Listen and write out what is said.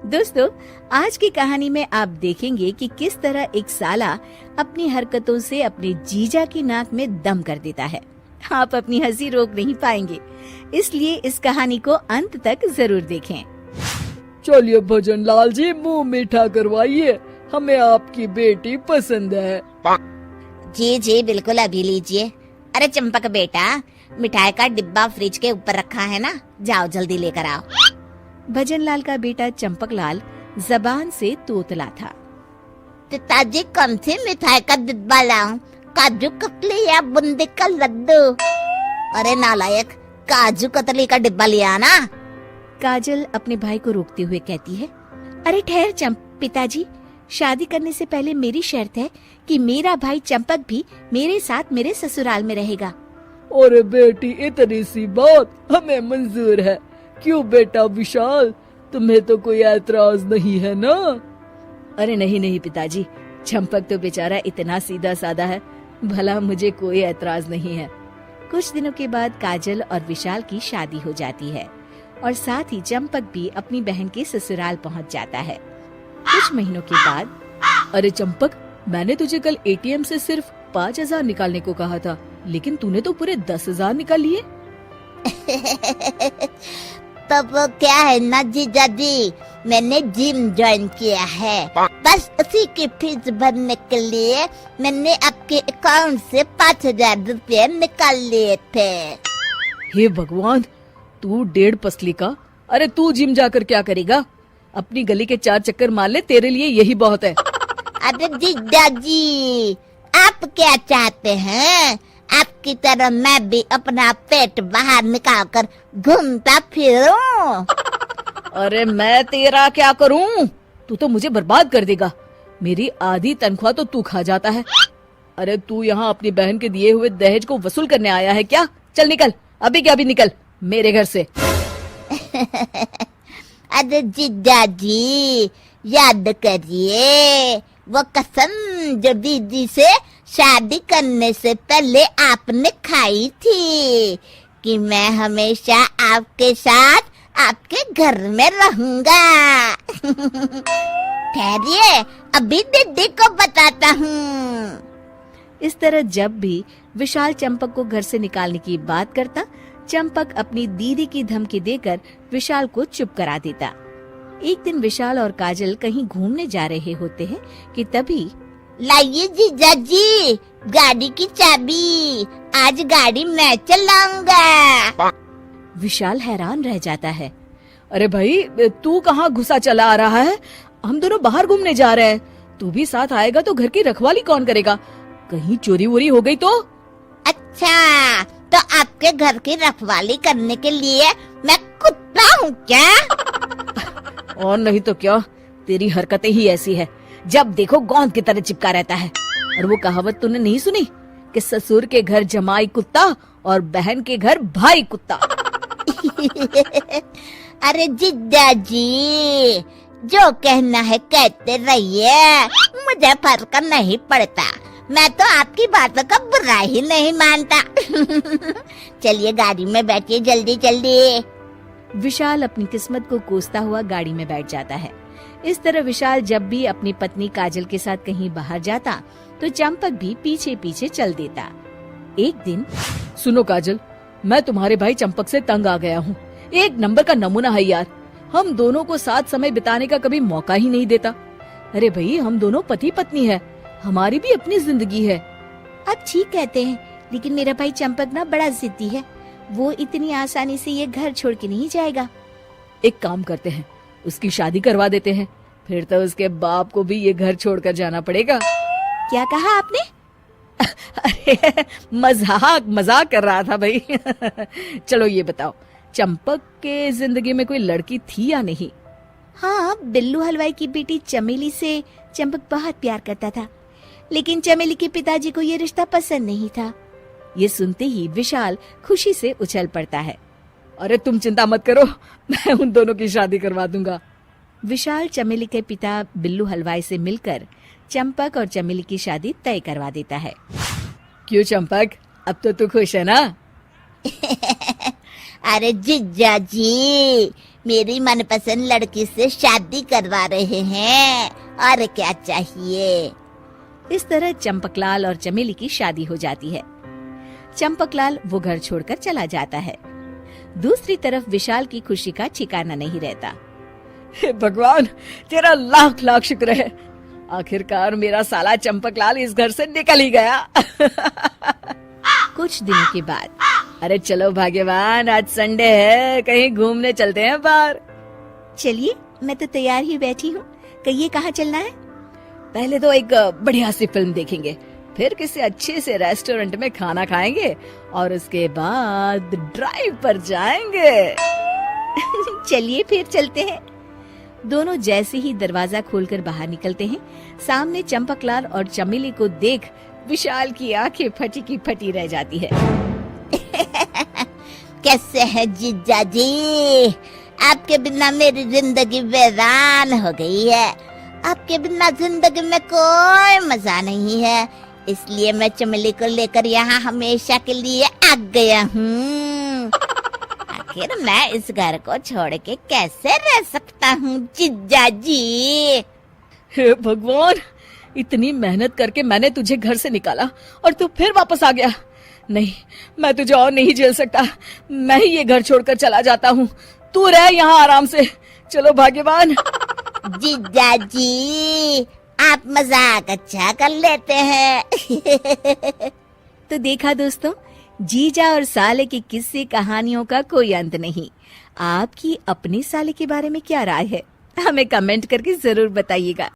दोस्तों, आज की कहानी में आप देखेंगे कि किस तरह एक साला अपनी हरकतों से अपने जीजा की नाक में दम कर देता है। आप अपनी हंसी रोक नहीं पाएंगे, इसलिए इस कहानी को अंत तक जरूर देखें। चलिए भजन लाल जी, मुंह मीठा करवाइए, हमें आपकी बेटी पसंद है। जी जी बिल्कुल, अभी लीजिए। अरे चंपक बेटा, मिठाई का डिब्बा फ्रिज के ऊपर रखा है ना, जाओ जल्दी लेकर आओ। भजनलाल का बेटा चंपकलाल जबान से तोतला था। पिताजी कौन सी मिठाई का डिब्बा लाऊं? काजू कतली या बूंदी का लड्डू? अरे नालायक, काजू कतली का डिब्बा लिया ना। काजल अपने भाई को रोकते हुए कहती है, अरे ठहर पिताजी, शादी करने से पहले मेरी शर्त है कि मेरा भाई चंपक भी मेरे साथ मेरे ससुराल में रहेगा। अरे बेटी, इतनी सी बात हमें मंजूर है। क्यों बेटा विशाल, तुम्हें तो कोई ऐतराज नहीं है ना? अरे नहीं नहीं पिताजी, चंपक तो बेचारा इतना सीधा साधा है, भला मुझे कोई ऐतराज नहीं है। कुछ दिनों के बाद काजल और विशाल की शादी हो जाती है और साथ ही चंपक भी अपनी बहन के ससुराल पहुंच जाता है। कुछ महीनों के बाद, अरे चंपक, मैंने तुझे कल एटीएम से सिर्फ 5,000 निकालने को कहा था, लेकिन तूने तो पूरे 10,000 निकाल लिए। तब वो क्या है ना जीजा जी, मैंने जिम ज्वाइन किया है, बस उसी की फीस भरने के लिए मैंने आपके अकाउंट से 5,000 रुपए निकाल लिए थे। हे भगवान, तू 1.5 पसली का। अरे तू जिम जाकर क्या करेगा? अपनी गली के 4 चक्कर मार ले, तेरे लिए यही बहुत है। अरे जीजा जी, आप क्या चाहते हैं? आपकी तरह मैं भी अपना पेट बाहर निकाल कर घूमता फिरूं? अरे मैं तेरा क्या करूं? तू तो मुझे बर्बाद कर देगा। मेरी आधी तनख्वाह तो तू खा जाता है। अरे तू यहाँ अपनी बहन के दिए हुए दहेज को वसूल करने आया है क्या? चल निकल, अभी क्या अभी निकल मेरे घर से। अरे जीजा जी, याद करिए वो कसम जो दीदी से शादी करने से पहले आपने खाई थी कि मैं हमेशा आपके साथ आपके घर में रहूंगा। ठहरिए, अभी दीदी को बताता हूँ। इस तरह जब भी विशाल चंपक को घर से निकालने की बात करता, चंपक अपनी दीदी की धमकी देकर विशाल को चुप करा देता। एक दिन विशाल और काजल कहीं घूमने जा रहे होते हैं कि तभी, लाइए जीजा जी गाड़ी की चाबी, आज गाड़ी मैं चलाऊंगा। विशाल हैरान रह जाता है। अरे भाई, तू कहाँ घुसा चला आ रहा है? हम दोनों बाहर घूमने जा रहे हैं, तू भी साथ आएगा तो घर की रखवाली कौन करेगा? कहीं चोरी वोरी हो गई तो? अच्छा, तो आपके घर की रखवाली करने के लिए मैं कुत्ता हूँ क्या? और नहीं तो क्या, तेरी हरकतें ही ऐसी है, जब देखो गोंद की तरह चिपका रहता है। और वो कहावत तूने नहीं सुनी कि ससुर के घर जमाई कुत्ता और बहन के घर भाई कुत्ता? अरे जीजा जी, जो कहना है कहते रहिए, मुझे फर्क नहीं पड़ता, मैं तो आपकी बातों का बुरा ही नहीं मानता। चलिए गाड़ी में बैठिए जल्दी जल्दी। विशाल अपनी किस्मत को कोसता हुआ गाड़ी में बैठ जाता है। इस तरह विशाल जब भी अपनी पत्नी काजल के साथ कहीं बाहर जाता तो चंपक भी पीछे पीछे चल देता। एक दिन, सुनो काजल, मैं तुम्हारे भाई चंपक से तंग आ गया हूँ। एक नंबर का नमूना है यार, हम दोनों को साथ समय बिताने का कभी मौका ही नहीं देता। अरे भाई, हम दोनों पति पत्नी है, हमारी भी अपनी जिंदगी है। आप ठीक कहते हैं, लेकिन मेरा भाई चंपक ना बड़ा जिद्दी है, वो इतनी आसानी से ये घर छोड़ के नहीं जाएगा। एक काम करते हैं, उसकी शादी करवा देते हैं, फिर तो उसके बाप को भी ये घर छोड़कर जाना पड़ेगा। क्या कहा आपने? अरे मजाक कर रहा था भाई। चलो ये बताओ, चंपक के जिंदगी में कोई लड़की थी या नहीं? हाँ, बिल्लू हलवाई की बेटी चमेली से चंपक बहुत प्यार करता था, लेकिन चमेली के पिताजी को ये रिश्ता पसंद नहीं था। ये सुनते ही विशाल खुशी से उछल पड़ता है। अरे तुम चिंता मत करो, मैं उन दोनों की शादी करवा दूंगा। विशाल चमेली के पिता बिल्लू हलवाई से मिलकर चंपक और चमेली की शादी तय करवा देता है। क्यों चंपक, अब तो तू खुश है ना? अरे जीजा जी, मेरी मनपसंद लड़की से शादी करवा रहे हैं, और क्या चाहिए। इस तरह चंपकलाल और चमेली की शादी हो जाती है। चंपकलाल वो घर छोड़कर चला जाता है। दूसरी तरफ विशाल की खुशी का ठिकाना नहीं रहता। हे भगवान, तेरा लाख लाख शुक्र है, आखिरकार मेरा साला चंपकलाल इस घर से निकल ही गया। कुछ दिनों के बाद अरे चलो भाग्यवान, आज संडे है, कहीं घूमने चलते हैं बाहर। चलिए, मैं तो तैयार ही बैठी हूँ। कहिए कहाँ चलना है? पहले तो एक बढ़िया सी फिल्म देखेंगे, फिर किसी अच्छे से रेस्टोरेंट में खाना खाएंगे और उसके बाद ड्राइव पर जाएंगे। चलिए फिर चलते हैं। दोनों जैसे ही दरवाजा खोलकर बाहर निकलते हैं, सामने चंपकलाल और चमेली को देख विशाल की आंखें फटी की फटी रह जाती है। कैसे है जीजा जी? आपके बिना मेरी जिंदगी वीरान हो गई है। आपके बिना जिंदगी में कोई मजा नहीं है, इसलिए मैं चमेली को लेकर यहाँ हमेशा के लिए आ गया हूँ। आखिर मैं इस घर को छोड़ के कैसे रह सकता हूँ जीजा जी? हे भगवान, इतनी मेहनत करके मैंने तुझे घर से निकाला और तू फिर वापस आ गया। नहीं, मैं तुझे और नहीं झेल सकता। मैं ही ये घर छोड़कर चला जाता हूँ, तू रह यहाँ आराम से। चलो भाग्यवान। जीजा जी, आप मजाक अच्छा कर लेते हैं। तो देखा दोस्तों, जीजा और साले की किस्से कहानियों का कोई अंत नहीं। आपकी अपने साले के बारे में क्या राय है? हमें कमेंट करके जरूर बताइएगा।